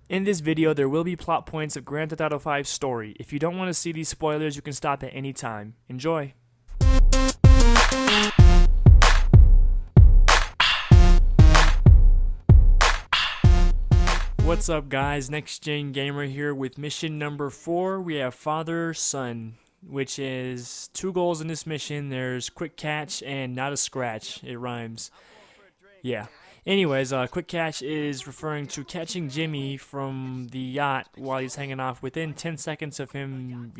In this video, there will be plot points of Grand Theft Auto 5's story. If you don't want to see these spoilers, you can stop at any time. Enjoy! What's up guys, NexxDjinnGamer here with mission number 4. We have Father Son, which is 2 goals in this mission. There's quick catch and not a scratch. It rhymes. Yeah. Anyways, quick catch is referring to catching Jimmy from the yacht while he's hanging off within 10 seconds of him,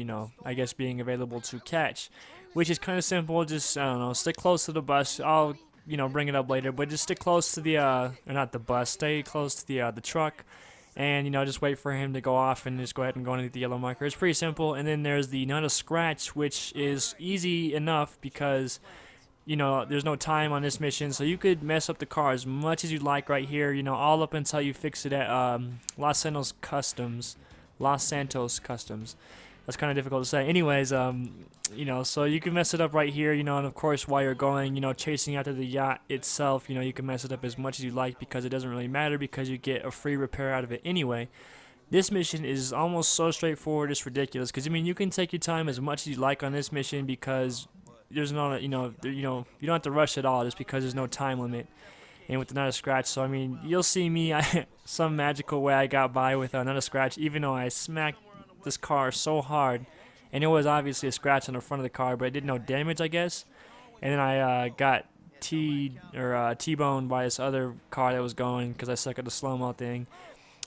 I guess being available to catch. Which is kind of simple, just, I don't know, stick close to the bus. I'll, bring it up later, but just stick close to the, or not the bus, stay close to the truck. And, just wait for him to go off and just go ahead and go into the yellow marker. It's pretty simple. And then there's the not a scratch, which is easy enough because there's no time on this mission, so you could mess up the car as much as you'd like right here, all up until you fix it at Los Santos Customs. That's kind of difficult to say. Anyways, so you can mess it up right here, and of course while you're going, chasing after the yacht itself, you can mess it up as much as you like because it doesn't really matter because you get a free repair out of it anyway. This mission is almost so straightforward, it's ridiculous, because you can take your time as much as you like on this mission because there's not, you don't have to rush at all just because there's no time limit, and with the not a scratch. So you'll see me some magical way I got by with not a scratch, even though I smacked this car so hard, and it was obviously a scratch on the front of the car, but it did no damage, I guess. And then I got T-boned by this other car that was going because I suck at the slow-mo thing.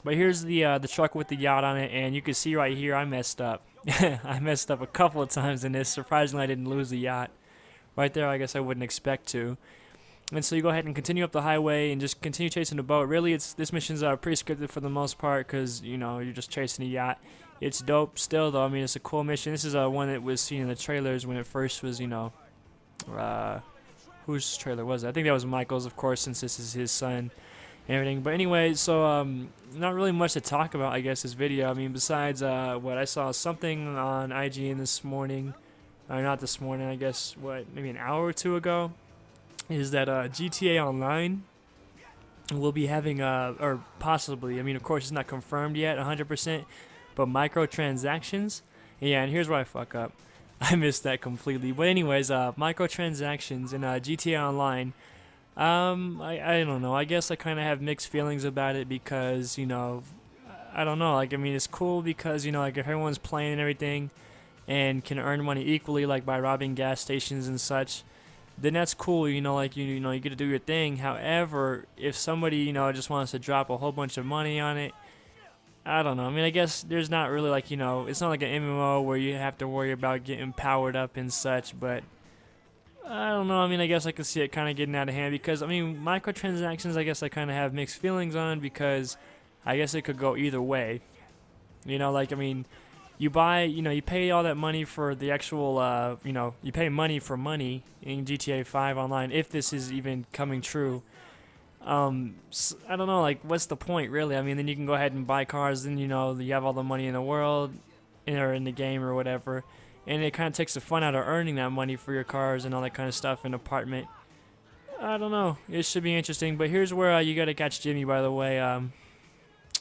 But here's the truck with the yacht on it, and you can see right here I messed up. I messed up a couple of times in this. Surprisingly, I didn't lose the yacht. Right there, I guess I wouldn't expect to. And so you go ahead and continue up the highway and just continue chasing the boat. Really, this mission's pretty scripted for the most part because, you're just chasing a yacht. It's dope still, though. It's a cool mission. This is one that was seen in the trailers when it first was, whose trailer was it? I think that was Michael's, of course, since this is his son. And everything. But anyway, so not really much to talk about, I guess, this video. Besides what I saw something on IGN this morning, or not this morning, I guess, maybe an hour or two ago, is that GTA Online will be having, or possibly, of course it's not confirmed yet 100%, but microtransactions. Yeah, and here's where I fuck up. I missed that completely. But anyways, microtransactions in GTA Online. I don't know. I guess I kind of have mixed feelings about it because, I don't know. It's cool because, if everyone's playing and everything and can earn money equally, like by robbing gas stations and such, then that's cool, you get to do your thing. However, if somebody, just wants to drop a whole bunch of money on it, I don't know. I guess there's not really it's not like an MMO where you have to worry about getting powered up and such, but I don't know. I guess I could see it kind of getting out of hand because, microtransactions, I guess I kind of have mixed feelings on because I guess it could go either way. You buy, you pay all that money for the actual, you pay money for money in GTA 5 Online if this is even coming true. I don't know, what's the point, really? Then you can go ahead and buy cars, then, you have all the money in the world, or in the game or whatever. And it kind of takes the fun out of earning that money for your cars and all that kind of stuff in an apartment. I don't know. It should be interesting. But here's where you got to catch Jimmy, by the way.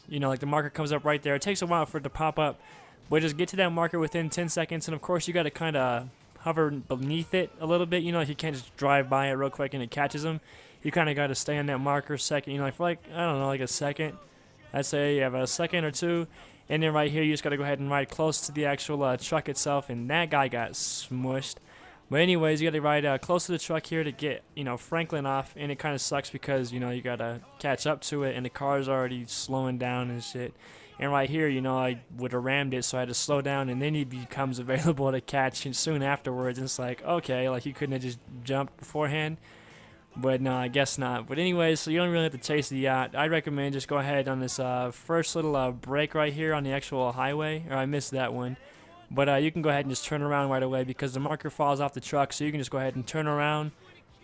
The marker comes up right there. It takes a while for it to pop up. But just get to that marker within 10 seconds. And, of course, you got to kind of hover beneath it a little bit. You can't just drive by it real quick and it catches him. You kind of got to stay on that marker a second. For I don't know, a second. I'd say you have a second or two. And then right here, you just got to go ahead and ride close to the actual truck itself, and that guy got smushed. But anyways, you got to ride close to the truck here to get, Franklin off, and it kind of sucks because, you got to catch up to it, and the car's already slowing down and shit. And right here, I would have rammed it, so I had to slow down, and then he becomes available to catch and soon afterwards. And it's okay, you couldn't have just jumped beforehand. But no, I guess not. But anyways, so you don't really have to chase the yacht. I recommend just go ahead on this first little break right here on the actual highway. Or I missed that one. But you can go ahead and just turn around right away because the marker falls off the truck. So you can just go ahead and turn around.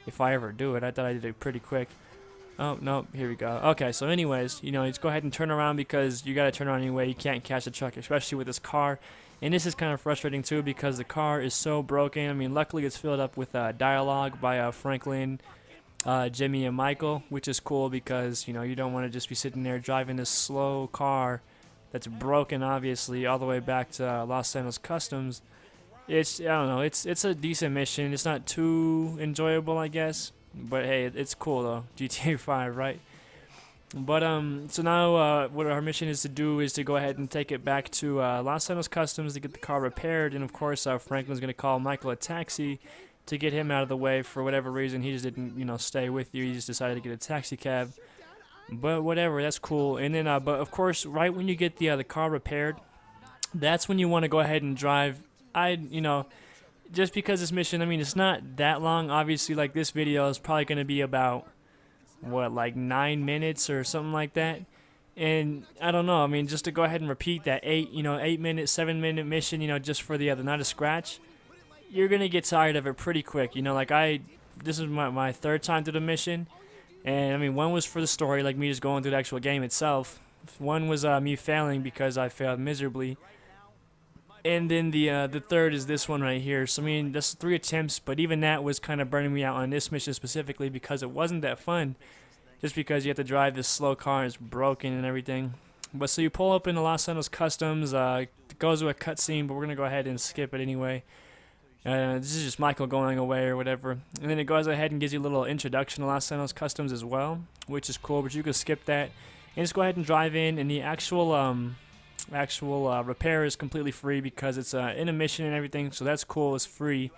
If I ever do it. I thought I did it pretty quick. Oh, no. Here we go. Okay, so anyways, just go ahead and turn around because you got to turn around anyway. You can't catch the truck, especially with this car. And this is kind of frustrating too because the car is so broken. Luckily it's filled up with dialogue by Franklin. Jimmy and Michael, which is cool because, you know, you don't want to just be sitting there driving this slow car that's broken, obviously, all the way back to Los Santos Customs. I don't know, it's a decent mission. It's not too enjoyable, I guess, but hey, it's cool though. GTA 5, right? But so now what our mission is to do is to go ahead and take it back to Los Santos Customs to get the car repaired, and of course Franklin's gonna call Michael a taxi to get him out of the way. For whatever reason, he just didn't, you know, stay with you. He just decided to get a taxi cab. But whatever, that's cool. And then, but of course, right when you get the car repaired, that's when you want to go ahead and drive. You know, just because this mission, I mean, it's not that long. Obviously, like this video is probably gonna be about what, like 9 minutes or something like that. And I don't know. I mean, just to go ahead and repeat that 8-minute, 7-minute mission, you know, just for the not a scratch, you're gonna get tired of it pretty quick. You know, like this is my third time through the mission, and I mean, one was for the story, like me just going through the actual game itself. One was me failing because I failed miserably, and then the third is this one right here. So I mean, that's 3 attempts, but even that was kind of burning me out on this mission specifically because it wasn't that fun, just because you have to drive this slow car and it's broken and everything. But so you pull up into Los Santos Customs. It goes to a cutscene, but we're gonna go ahead and skip it anyway. This is just Michael going away or whatever. And then it goes ahead and gives you a little introduction to Los Santos Customs as well, which is cool, but you can skip that. And just go ahead and drive in, and the actual repair is completely free because it's in a mission and everything, so that's cool. It's free,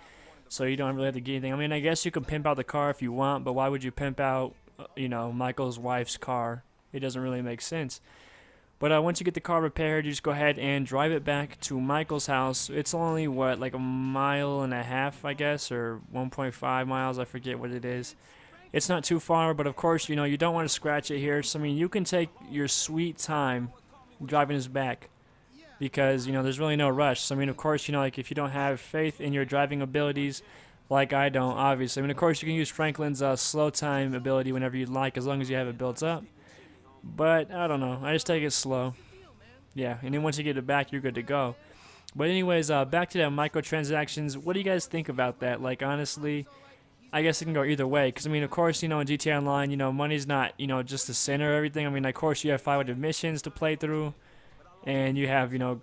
so you don't really have to get anything. I mean, I guess you can pimp out the car if you want, but why would you pimp out, you know, Michael's wife's car? It doesn't really make sense. But once you get the car repaired, you just go ahead and drive it back to Michael's house. It's only, what, like 1.5 miles, I guess, or 1.5 miles. I forget what it is. It's not too far, but of course, you know, you don't want to scratch it here. So, I mean, you can take your sweet time driving this back because, you know, there's really no rush. So, I mean, of course, you know, like if you don't have faith in your driving abilities, like I don't, obviously. I mean, of course, you can use Franklin's slow time ability whenever you'd like, as long as you have it built up. But I don't know, I just take it slow. Yeah, and then once you get it back, you're good to go. But anyways, back to that microtransactions. What do you guys think about that? Like, honestly, I guess it can go either way. Because, I mean, of course, you know, in GTA Online, you know, money's not, you know, just the center of everything. I mean, of course, you have 500 missions to play through. And you have, you know,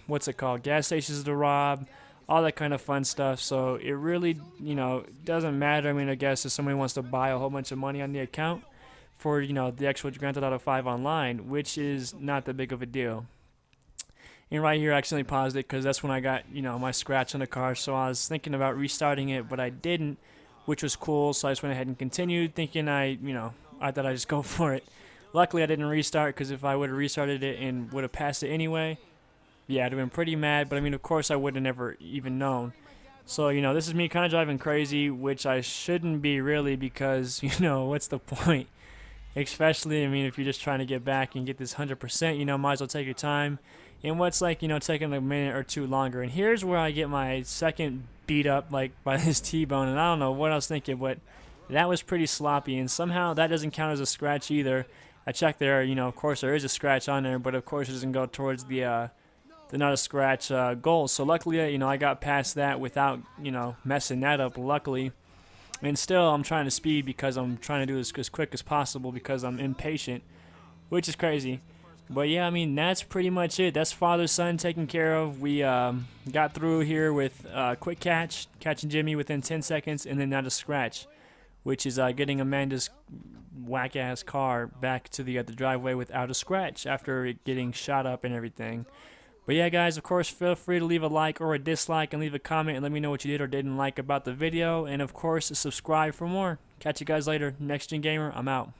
what's it called? Gas stations to rob. All that kind of fun stuff. So it really, you know, doesn't matter. I mean, I guess if somebody wants to buy a whole bunch of money on the account for, you know, the actual Grand Theft Auto 5 Online, which is not that big of a deal. And right here I accidentally paused it because that's when I got, you know, my scratch on the car, so I was thinking about restarting it, but I didn't, which was cool. So I just went ahead and continued, thinking I thought I'd just go for it. Luckily I didn't restart, because if I would have restarted it and would have passed it anyway, yeah, I'd have been pretty mad. But I mean, of course I would have never even known. So, you know, this is me kind of driving crazy, which I shouldn't be really, because, you know, what's the point? Especially, I mean, if you're just trying to get back and get this 100%, you know, might as well take your time. And what's like, you know, taking a minute or two longer. And here's where I get my second beat up, like, by this T-bone. And I don't know what I was thinking, but that was pretty sloppy. And somehow that doesn't count as a scratch either. I checked there, you know, of course there is a scratch on there, but of course it doesn't go towards the not a scratch goal. So luckily, you know, I got past that without, you know, messing that up, luckily. And still, I'm trying to speed because I'm trying to do this as quick as possible because I'm impatient, which is crazy. But yeah, I mean, that's pretty much it. That's father son taken care of. We got through here with quick catching Jimmy within 10 seconds, and then not a scratch, which is getting Amanda's whack-ass car back to the driveway without a scratch after it getting shot up and everything. But yeah, guys, of course, feel free to leave a like or a dislike and leave a comment and let me know what you did or didn't like about the video. And of course, subscribe for more. Catch you guys later. NexxDjinnGamer, I'm out.